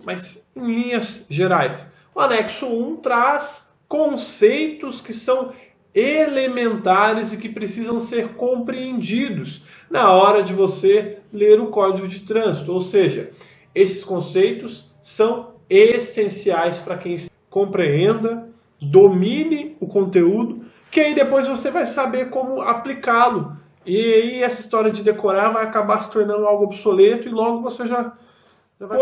Mas, em linhas gerais, o anexo 1 traz conceitos que são elementares e que precisam ser compreendidos na hora de você ler o Código de Trânsito. Ou seja, esses conceitos são essenciais para quem compreenda, domine o conteúdo, que aí depois você vai saber como aplicá-lo. E aí essa história de decorar vai acabar se tornando algo obsoleto e logo você já vai...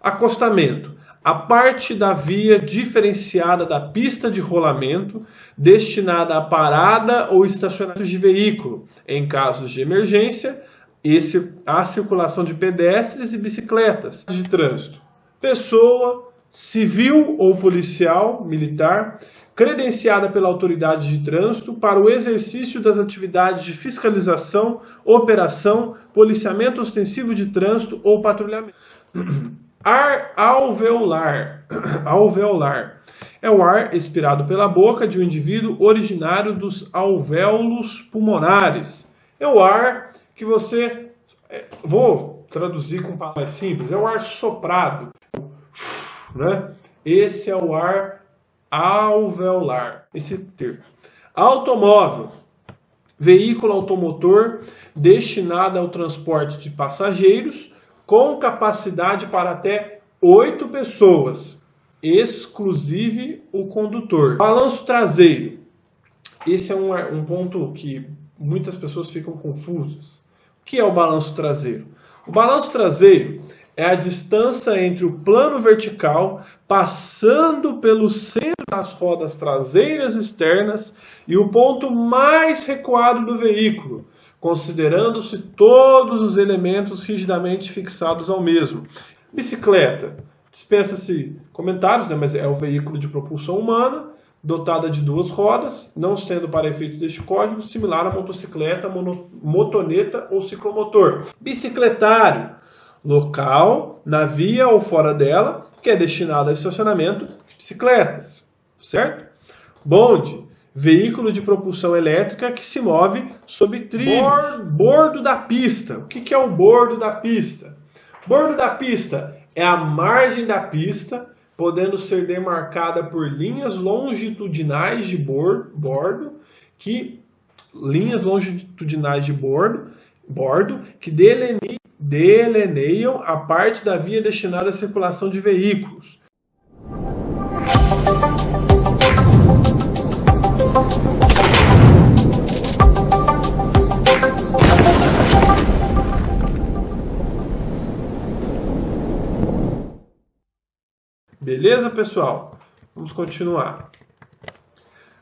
Acostamento. A parte da via diferenciada da pista de rolamento destinada à parada ou estacionamento de veículo. Em casos de emergência, a circulação de pedestres e bicicletas de trânsito. Pessoa, civil ou policial, militar, credenciada pela autoridade de trânsito para o exercício das atividades de fiscalização, operação, policiamento ostensivo de trânsito ou patrulhamento. Ar alveolar. Alveolar é o ar expirado pela boca de um indivíduo originário dos alvéolos pulmonares. É o ar que você... Vou traduzir com palavras mais simples. É o ar soprado, né? Esse é o ar alveolar. Esse termo. Automóvel. Veículo automotor destinado ao transporte de passageiros com capacidade para até 8 pessoas, exclusive o condutor. Balanço traseiro. Esse é um ponto que muitas pessoas ficam confusas. O que é o balanço traseiro? O balanço traseiro é a distância entre o plano vertical, passando pelo centro das rodas traseiras externas e o ponto mais recuado do veículo, considerando-se todos os elementos rigidamente fixados ao mesmo. Bicicleta. Dispensa-se comentários, né, mas é o veículo de propulsão humana, dotada de 2 rodas, não sendo para efeito deste código similar à motocicleta, motoneta ou ciclomotor. Bicicletário. Local, na via ou fora dela, que é destinado ao estacionamento de bicicletas. Certo? Bonde. Veículo de propulsão elétrica que se move sob trilhos. Bordo da pista. O que é o bordo da pista? Bordo da pista é a margem da pista, podendo ser demarcada por linhas longitudinais de bordo que deleneiam a parte da via destinada à circulação de veículos. Beleza, pessoal? Vamos continuar.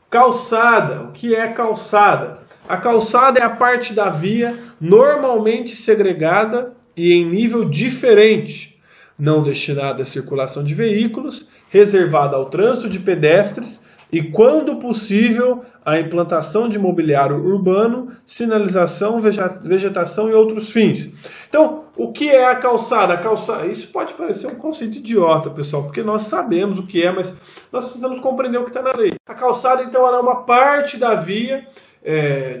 Calçada. O que é calçada? A calçada é a parte da via normalmente segregada e em nível diferente, não destinada à circulação de veículos, reservada ao trânsito de pedestres e, quando possível, à implantação de mobiliário urbano, sinalização, vegetação e outros fins. Então, o que é a calçada? Isso pode parecer um conceito idiota, pessoal, porque nós sabemos o que é, mas nós precisamos compreender o que está na lei. A calçada, então, ela é uma parte da via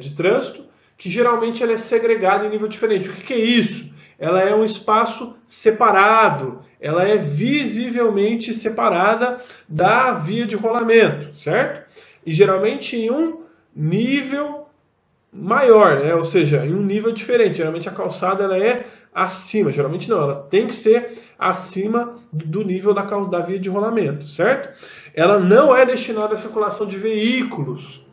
de trânsito que geralmente ela é segregada em nível diferente. O que é isso? Ela é um espaço separado, ela é visivelmente separada da via de rolamento, certo? E geralmente em um nível maior, né? Ou seja, em um nível diferente. Geralmente a calçada ela é acima, geralmente não, ela tem que ser acima do nível da via de rolamento, certo? Ela não é destinada à circulação de veículos,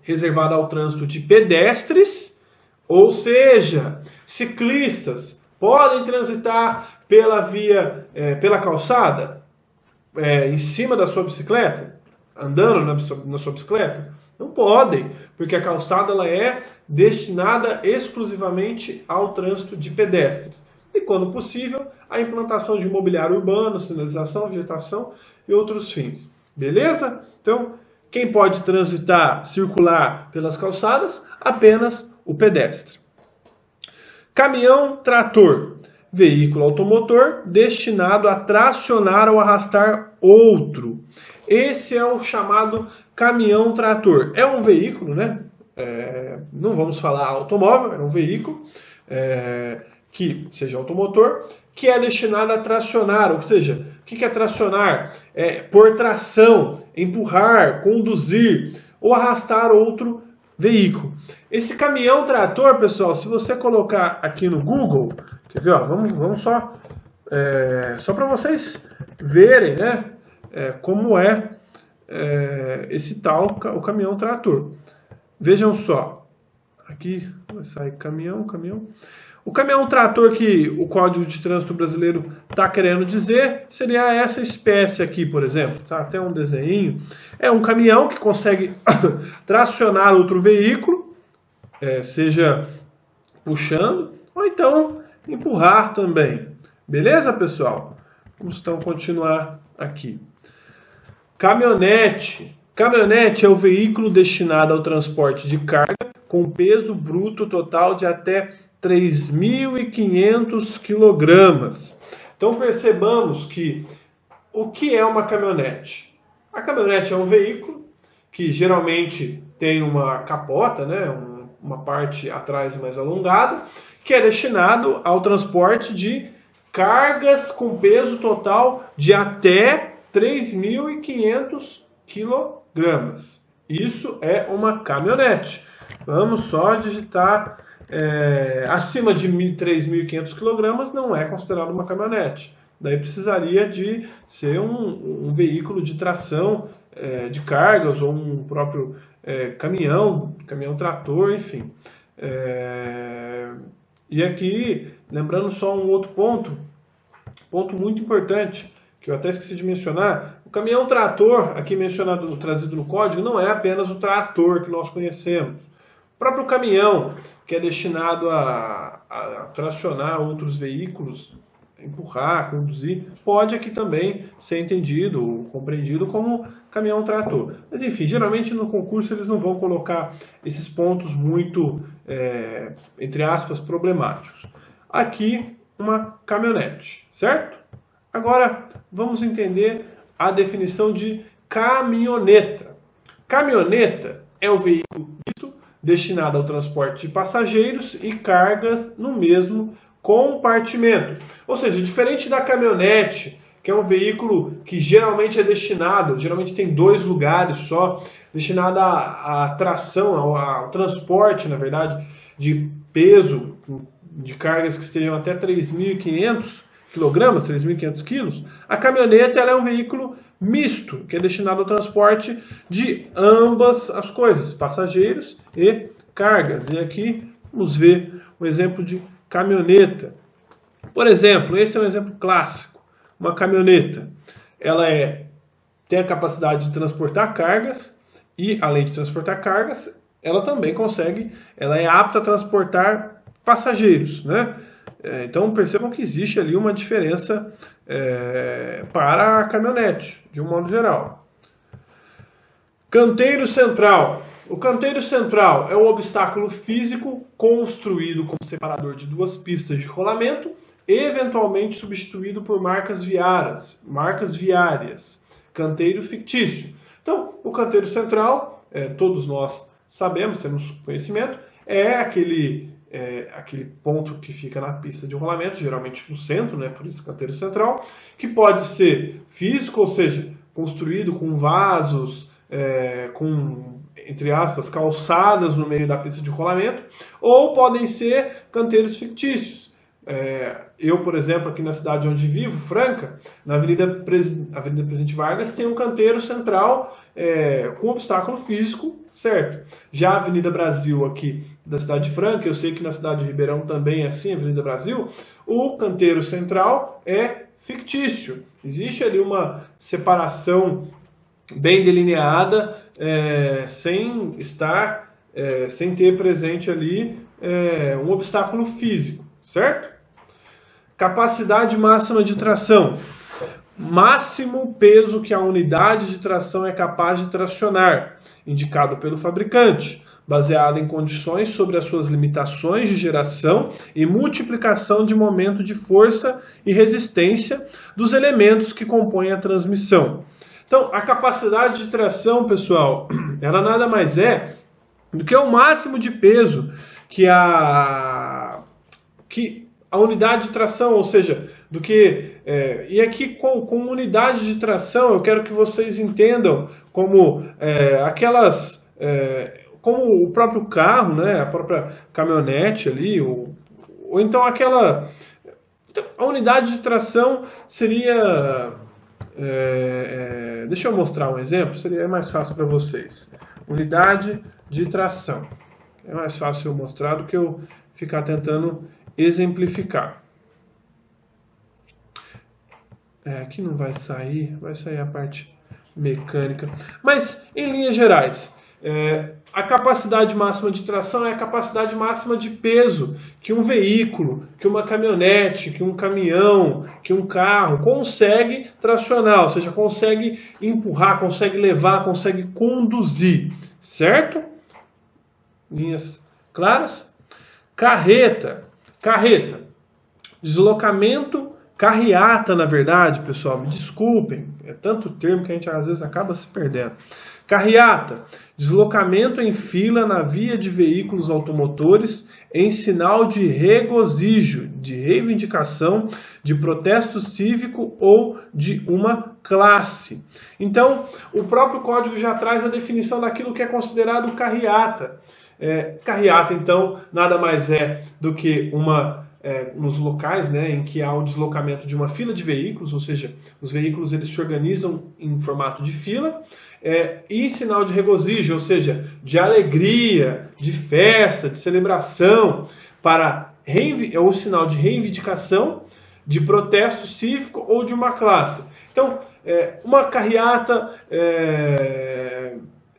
reservada ao trânsito de pedestres, ou seja, ciclistas podem transitar pela calçada, em cima da sua bicicleta, andando na sua bicicleta? Não podem, porque a calçada ela é destinada exclusivamente ao trânsito de pedestres. E, quando possível, a implantação de mobiliário urbano, sinalização, vegetação e outros fins. Beleza? Então, quem pode transitar, circular pelas calçadas? Apenas o pedestre. Caminhão trator. Veículo automotor destinado a tracionar ou arrastar outro. Esse é o chamado caminhão trator. É um veículo, né? não vamos falar automóvel, é um veículo que seja automotor, que é destinado a tracionar, ou seja, o que é tracionar? É por tração, empurrar, conduzir ou arrastar outro veículo. Esse caminhão trator, pessoal, se você colocar aqui no Google, quer ver, ó, vamos só para vocês verem, né, como esse tal, o caminhão trator. Vejam só, aqui vai sair caminhão. O caminhão trator que o Código de Trânsito Brasileiro está querendo dizer seria essa espécie aqui, por exemplo. Tá? Até um desenho. É um caminhão que consegue tracionar outro veículo, seja puxando ou então empurrar também. Beleza, pessoal? Vamos então continuar aqui. Caminhonete. Caminhonete é o veículo destinado ao transporte de carga com peso bruto total de até 3.500 kg. Então percebamos que o que é uma caminhonete? A caminhonete é um veículo que geralmente tem uma capota, né, uma parte atrás mais alongada, que é destinado ao transporte de cargas com peso total de até 3.500 kg. Isso é uma caminhonete. Vamos só digitar acima de 3.500 kg não é considerado uma caminhonete. Daí precisaria de ser um veículo de tração de cargas ou um próprio caminhão trator, enfim. E aqui, lembrando só um outro ponto muito importante, que eu até esqueci de mencionar, o caminhão trator, aqui mencionado, trazido no código, não é apenas o trator que nós conhecemos. O próprio caminhão, que é destinado a tracionar outros veículos, empurrar, conduzir, pode aqui também ser entendido ou compreendido como caminhão trator. Mas enfim, geralmente no concurso eles não vão colocar esses pontos muito, entre aspas, problemáticos. Aqui, uma caminhonete, certo? Agora, vamos entender a definição de caminhoneta. Caminhoneta é o veículo destinado ao transporte de passageiros e cargas no mesmo compartimento. Ou seja, diferente da caminhonete, que é um veículo que geralmente tem 2 lugares só, destinado à tração, ao transporte, na verdade, de peso, de cargas que estejam até 3.500 kg, 3.500 quilos, a caminhoneta ela é um veículo misto, que é destinado ao transporte de ambas as coisas, passageiros e cargas. E aqui vamos ver um exemplo de caminhoneta. Por exemplo, esse é um exemplo clássico. Uma caminhoneta, ela tem a capacidade de transportar cargas e, além de transportar cargas, ela também ela é apta a transportar passageiros, né? Então percebam que existe ali uma diferença para a caminhonete, de um modo geral. Canteiro central. O canteiro central é um obstáculo físico construído como separador de 2 pistas de rolamento, eventualmente substituído por marcas viárias. Canteiro fictício. Então, o canteiro central, todos nós sabemos, temos conhecimento, é aquele ponto que fica na pista de rolamento, geralmente no centro, né, por isso canteiro central, que pode ser físico, ou seja, construído com vasos, com, entre aspas, calçadas no meio da pista de rolamento, ou podem ser canteiros fictícios. Eu, por exemplo, aqui na cidade onde vivo, Franca, na Avenida Presidente Vargas, tem um canteiro central com obstáculo físico, certo? Já a Avenida Brasil aqui da cidade de Franca, eu sei que na cidade de Ribeirão também é assim, Avenida Brasil, o canteiro central é fictício. Existe ali uma separação bem delineada, sem ter presente ali um obstáculo físico, certo? Capacidade máxima de tração. Máximo peso que a unidade de tração é capaz de tracionar, indicado pelo fabricante, baseado em condições sobre as suas limitações de geração e multiplicação de momento de força e resistência dos elementos que compõem a transmissão. Então, a capacidade de tração, pessoal, ela nada mais é do que o máximo de peso que a unidade de tração, ou seja, do que... e aqui com unidade de tração eu quero que vocês entendam como aquelas... como o próprio carro, né, a própria caminhonete ali, ou então aquela... A unidade de tração seria... deixa eu mostrar um exemplo, seria mais fácil para vocês. Unidade de tração. É mais fácil eu mostrar do que eu ficar tentando exemplificar. Aqui não vai sair a parte mecânica. Mas, em linhas gerais, a capacidade máxima de tração é a capacidade máxima de peso que um veículo, que uma caminhonete, que um caminhão, que um carro consegue tracionar, ou seja, consegue empurrar, consegue levar, consegue conduzir, certo? Linhas claras? Carreta, deslocamento, carreata, na verdade, pessoal, me desculpem, é tanto termo que a gente às vezes acaba se perdendo. Carreata, deslocamento em fila na via de veículos automotores em sinal de regozijo, de reivindicação, de protesto cívico ou de uma classe. Então, o próprio código já traz a definição daquilo que é considerado carreata. Carreata, então, nada mais é do que nos locais, né, em que há o deslocamento de uma fila de veículos, ou seja, os veículos eles se organizam em formato de fila, e sinal de regozijo, ou seja, de alegria, de festa, de celebração, é o sinal de reivindicação, de protesto cívico ou de uma classe. Então, uma carreata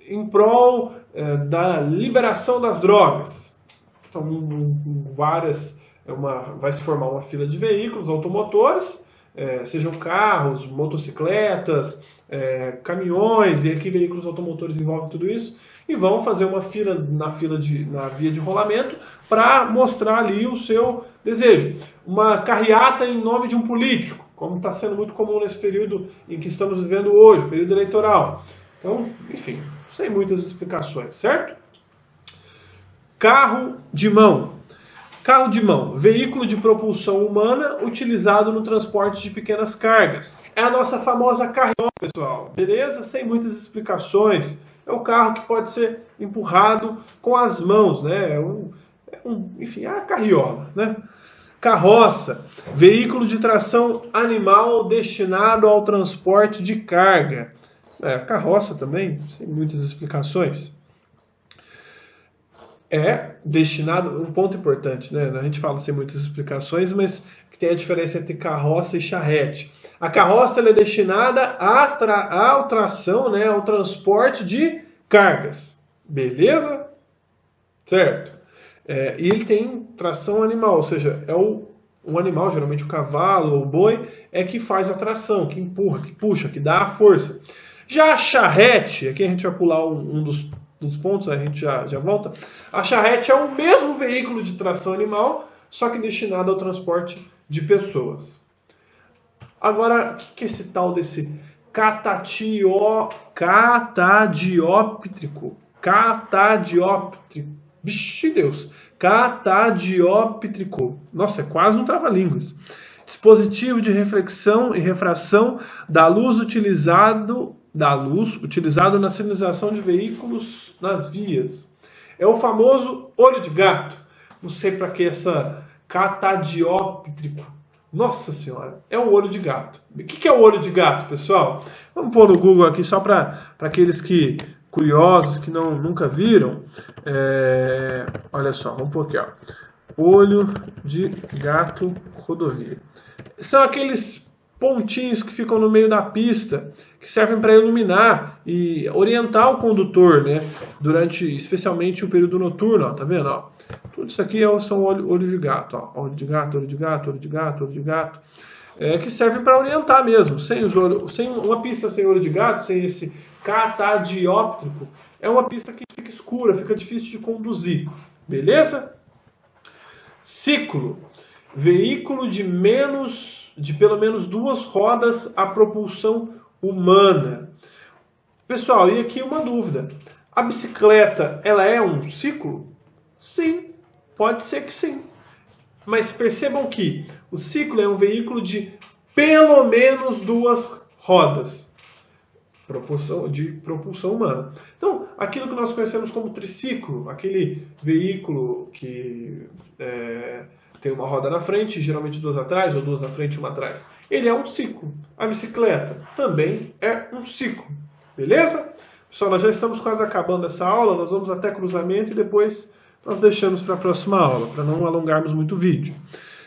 em prol da liberação das drogas. Então, vai se formar uma fila de veículos automotores, sejam carros, motocicletas, caminhões, e aqui veículos automotores envolvem tudo isso, e vão fazer uma fila na via de rolamento para mostrar ali o seu desejo. Uma carreata em nome de um político, como está sendo muito comum nesse período em que estamos vivendo hoje, período eleitoral. Então, enfim, sem muitas explicações, certo? Carro de mão. Carro de mão, veículo de propulsão humana utilizado no transporte de pequenas cargas. É a nossa famosa carriola, pessoal. Beleza? Sem muitas explicações. É o carro que pode ser empurrado com as mãos, né? Enfim, é a carriola, né? Carroça, veículo de tração animal destinado ao transporte de carga. Carroça também, sem muitas explicações. Destinado, um ponto importante, né? A gente fala sem muitas explicações, mas que tem a diferença entre carroça e charrete. A carroça ela é destinada à tração, né? Ao transporte de cargas. Beleza? Certo. E ele tem tração animal, ou seja, o animal, geralmente o cavalo ou o boi, que faz a tração, que empurra, que puxa, que dá a força. Já a charrete, aqui a gente vai pular um dos pontos, a gente já volta. A charrete é o mesmo veículo de tração animal, só que destinado ao transporte de pessoas. Agora, o que é esse tal desse catadióptrico? Vixe Deus! Catadióptrico. Nossa, é quase um trava-línguas. Dispositivo de reflexão e refração da luz utilizado na sinalização de veículos nas vias. É o famoso olho de gato. Não sei para que essa catadióptrico. Nossa senhora, é o olho de gato. O que é o olho de gato, pessoal? Vamos pôr no Google aqui só para aqueles curiosos que nunca viram. Olha só, vamos pôr aqui, ó. Olho de gato rodovia. São aqueles pontinhos que ficam no meio da pista, que servem para iluminar e orientar o condutor, né? Durante, especialmente o período noturno, ó, tá vendo? Ó? Tudo isso aqui são olho de gato, ó. Olho de gato, olho de gato, olho de gato, olho de gato. Que servem para orientar mesmo. Sem uma pista sem olho de gato, sem esse catadióptrico, é uma pista que fica escura, fica difícil de conduzir. Beleza? Ciclo. Veículo de pelo menos 2 rodas a propulsão humana. Pessoal, e aqui uma dúvida. A bicicleta, ela é um ciclo? Sim, pode ser que sim. Mas percebam que o ciclo é um veículo de pelo menos 2 rodas de propulsão humana. Então, aquilo que nós conhecemos como triciclo, aquele veículo que tem uma roda na frente, geralmente 2 atrás, ou 2 na frente e 1 atrás, ele é um ciclo. A bicicleta também é um ciclo. Beleza? Pessoal, nós já estamos quase acabando essa aula, nós vamos até cruzamento e depois nós deixamos para a próxima aula, para não alongarmos muito o vídeo.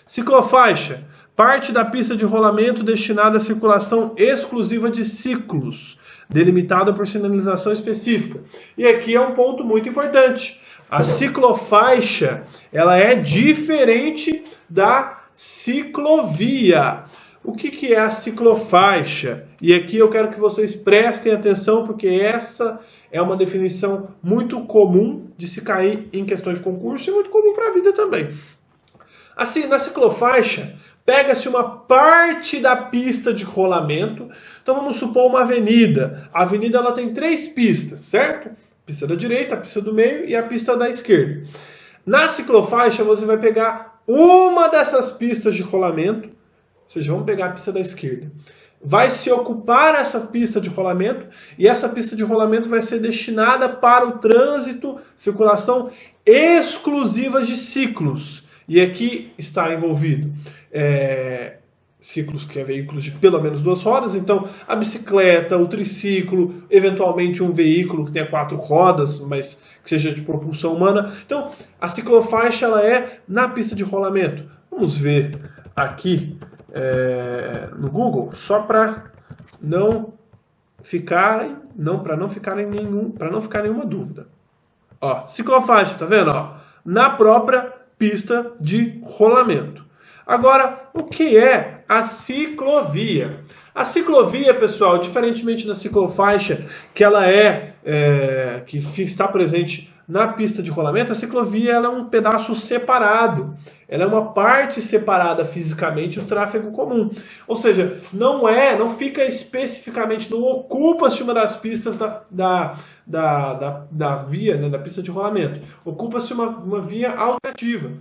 Ciclofaixa, parte da pista de rolamento destinada à circulação exclusiva de ciclos, delimitada por sinalização específica. E aqui é um ponto muito importante. A ciclofaixa, ela é diferente da ciclovia. O que é a ciclofaixa? E aqui eu quero que vocês prestem atenção, porque essa é uma definição muito comum de se cair em questões de concurso e muito comum para a vida também. Assim, na ciclofaixa, pega-se uma parte da pista de rolamento. Então vamos supor uma avenida. A avenida ela tem 3 pistas, certo? A pista da direita, a pista do meio e a pista da esquerda. Na ciclofaixa você vai pegar uma dessas pistas de rolamento, ou seja, vamos pegar a pista da esquerda. Vai se ocupar essa pista de rolamento e essa pista de rolamento vai ser destinada para o trânsito, circulação exclusiva de ciclos. E aqui está envolvido ciclos, que é veículos de pelo menos 2 rodas. Então, a bicicleta, o triciclo, eventualmente um veículo que tenha 4 rodas, mas que seja de propulsão humana. Então, a ciclofaixa ela é na pista de rolamento. Vamos ver aqui no Google, só para não ficar nenhuma dúvida. Ó, ciclofaixa, tá vendo? Ó, na própria pista de rolamento. Agora, o que é a ciclovia? A ciclovia, pessoal, diferentemente da ciclofaixa, que ela que está presente na pista de rolamento, a ciclovia ela é um pedaço separado. Ela é uma parte separada fisicamente do tráfego comum. Ou seja, não fica especificamente, não ocupa-se uma das pistas da via, né, da pista de rolamento. Ocupa-se uma via alternativa.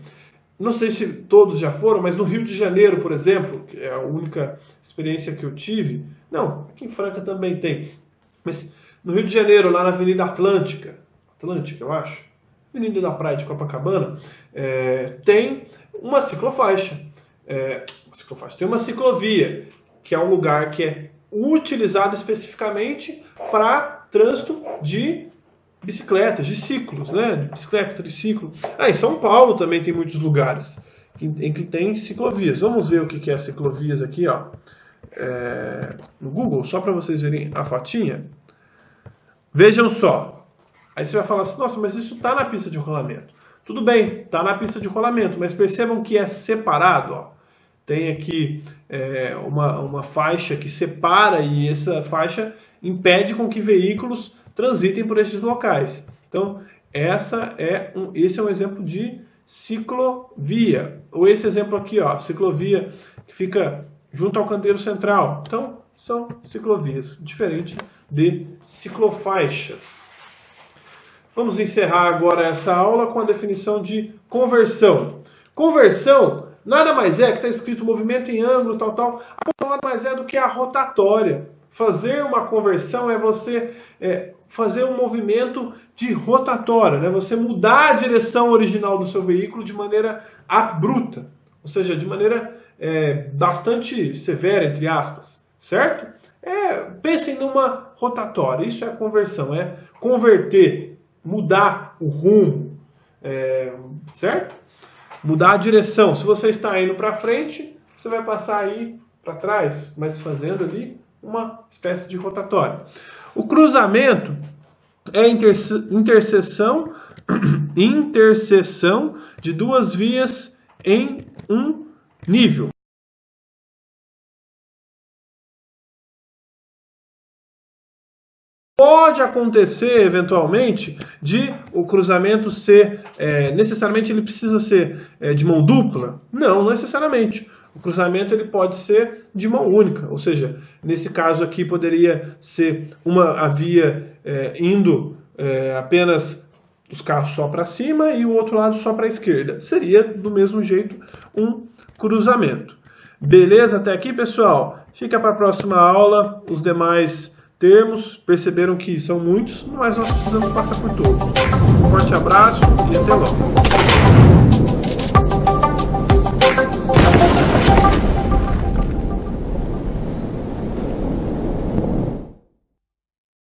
Não sei se todos já foram, mas no Rio de Janeiro, por exemplo, que é a única experiência que eu tive, não, aqui em Franca também tem, mas no Rio de Janeiro, lá na Avenida Atlântica, eu acho, Avenida da Praia de Copacabana, tem uma ciclofaixa. Tem uma ciclovia, que é um lugar que é utilizado especificamente para trânsito de bicicletas, de ciclos, né? De bicicleta, triciclo. Em São Paulo também tem muitos lugares em que tem ciclovias. Vamos ver o que é ciclovias aqui, ó. No Google, só para vocês verem a fotinha. Vejam só. Aí você vai falar assim, nossa, mas isso está na pista de rolamento. Tudo bem, está na pista de rolamento, mas percebam que é separado, ó. Tem aqui uma faixa que separa e essa faixa impede com que veículos transitem por esses locais. Então, esse é um exemplo de ciclovia. Ou esse exemplo aqui, ó, ciclovia que fica junto ao canteiro central. Então, são ciclovias, diferente de ciclofaixas. Vamos encerrar agora essa aula com a definição de conversão. Conversão nada mais é, que está escrito movimento em ângulo, tal. A conversão nada mais é do que a rotatória. Fazer uma conversão é você fazer um movimento de rotatória, né? Você mudar a direção original do seu veículo de maneira abrupta, ou seja, de maneira bastante severa, entre aspas, certo? Pensem numa rotatória, isso é a conversão, é converter, mudar o rumo, certo? Mudar a direção. Se você está indo para frente, você vai passar aí para trás, mas fazendo ali uma espécie de rotatória. O cruzamento é a interseção de 2 vias em um nível. Pode acontecer, eventualmente, de o cruzamento ser, necessariamente ele precisa ser de mão dupla? Não necessariamente. O cruzamento ele pode ser de mão única, ou seja, nesse caso aqui poderia ser a via indo apenas os carros só para cima e o outro lado só para a esquerda. Seria, do mesmo jeito, um cruzamento. Beleza até aqui, pessoal? Fica para a próxima aula os demais termos. Perceberam que são muitos, mas nós precisamos passar por todos. Um forte abraço e até logo.